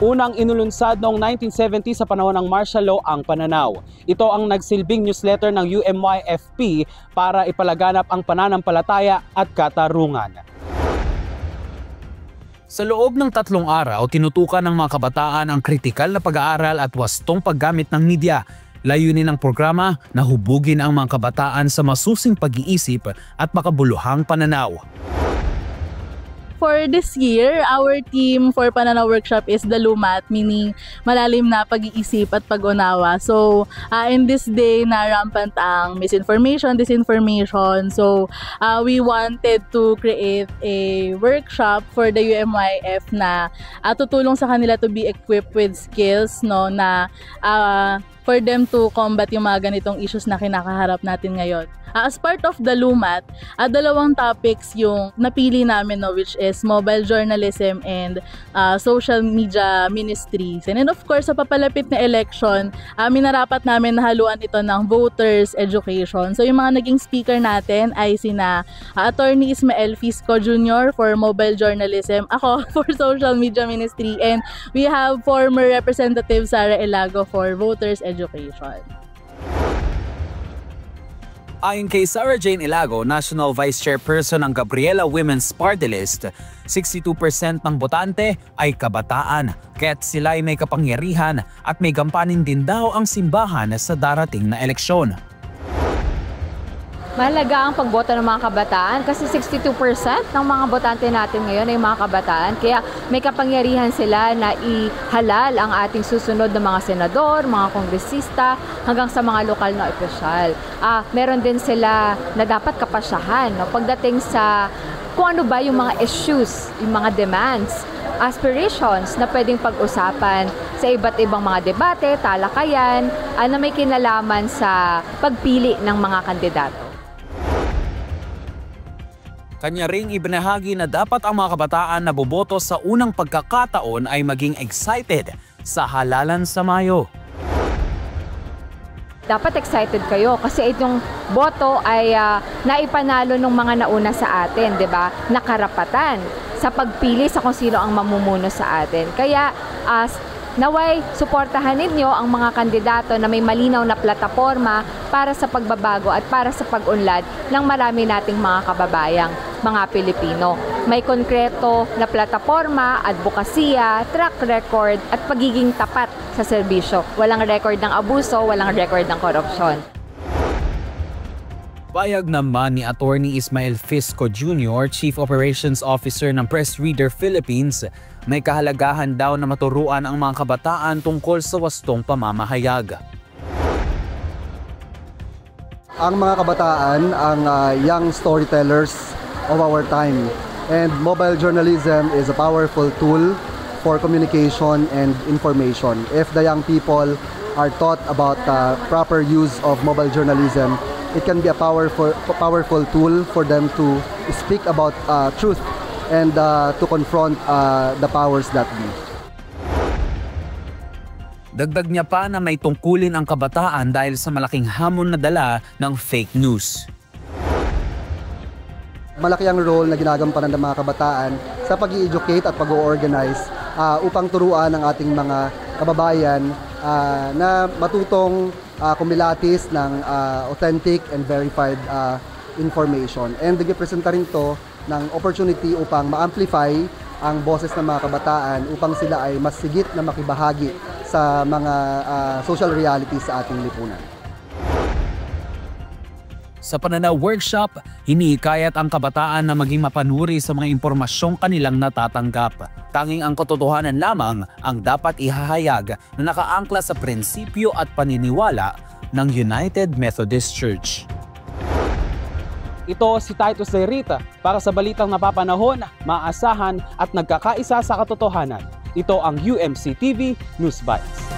Unang inulunsad noong 1970 sa panahon ng martial law ang Pananaw. Ito ang nagsilbing newsletter ng UMYFP para ipalaganap ang pananampalataya at katarungan. Sa loob ng 3 araw, tinutukan ng mga kabataan ang kritikal na pag-aaral at wastong paggamit ng media. Layunin ng programa na hubugin ang mga kabataan sa masusing pag-iisip at makabuluhang pananaw. For this year, our theme for Pananaw Workshop is the LUMAT, meaning malalim na pag-iisip at pag-unawa. So, in this day na rampant ang misinformation, disinformation, so we wanted to create a workshop for the UMYF na tutulong sa kanila to be equipped with skills, no, na for them to combat yung mga ganitong issues na kinakaharap natin ngayon. As part of the LUMAT, 2 topics yung napili namin, no, which is mobile journalism and social media ministries. And then of course, sa papalapit na election, minarapat namin na haluan ito ng voters education. So yung mga naging speaker natin ay sina Attorney Ismael Fisco Jr. for mobile journalism, ako for social media ministry, and we have former Representative Sara Elago for voters education. Ayon kay Sarah Jane Elago, National Vice Chairperson ng Gabriela Women's Party List, 62% ng botante ay kabataan, kaya't sila ay may kapangyarihan at may gampanin din daw ang simbahan sa darating na eleksyon. Mahalaga ang pagboto ng mga kabataan kasi 62% ng mga botante natin ngayon ay mga kabataan. Kaya may kapangyarihan sila na ihalal ang ating susunod na mga senador, mga kongresista, hanggang sa mga lokal na opisyal. Meron din sila na dapat kapasyahan, no? Pagdating sa kung ano ba yung mga issues, yung mga demands, aspirations na pwedeng pag-usapan sa iba't ibang mga debate, talakayan, na may kinalaman sa pagpili ng mga kandidato. Kanya ring ibinahagi na dapat ang mga kabataan na boboto sa unang pagkakataon ay maging excited sa halalan sa Mayo. Dapat excited kayo kasi itong boto ay naipanalo ng mga nauna sa atin, 'di ba? Na karapatan sa pagpili sa kung sino ang mamumuno sa atin. Kaya naway, suportahan ninyo ang mga kandidato na may malinaw na plataporma para sa pagbabago at para sa pag-unlad ng marami nating mga kababayang mga Pilipino. May konkreto na plataporma, advokasya, track record at pagiging tapat sa serbisyo. Walang record ng abuso, walang record ng korupsyon. Payag naman ni Attorney Ismael Fisco Jr., Chief Operations Officer ng Press Reader Philippines, may kahalagahan daw na maturuan ang mga kabataan tungkol sa wastong pamamahayag. Ang mga kabataan ang young storytellers of our time, and mobile journalism is a powerful tool for communication and information. If the young people are taught about proper use of mobile journalism, it can be a powerful tool for them to speak about truth and to confront the powers that be. Dagdag niya pa na may tungkulin ang kabataan dahil sa malaking hamon na dala ng fake news. Malaki ang role na ginagampanan ng mga kabataan sa pag-i-educate at pag-o-organize upang turuan ang ating mga kababayan na matutong kumilatis ng authentic and verified information. And nagrepresenta rin to ng opportunity upang ma-amplify ang boses ng mga kabataan upang sila ay mas sigit na makibahagi sa mga social realities sa ating lipunan. Sa Pananaw Workshop, hinihikayat ang kabataan na maging mapanuri sa mga impormasyong kanilang natatanggap. Tanging ang katotohanan lamang ang dapat ihahayag na nakaangkla sa prinsipyo at paniniwala ng United Methodist Church. Ito si Titus Lerita para sa balitang napapanahon, maasahan at nagkakaisa sa katotohanan. Ito ang UMC TV News Bites.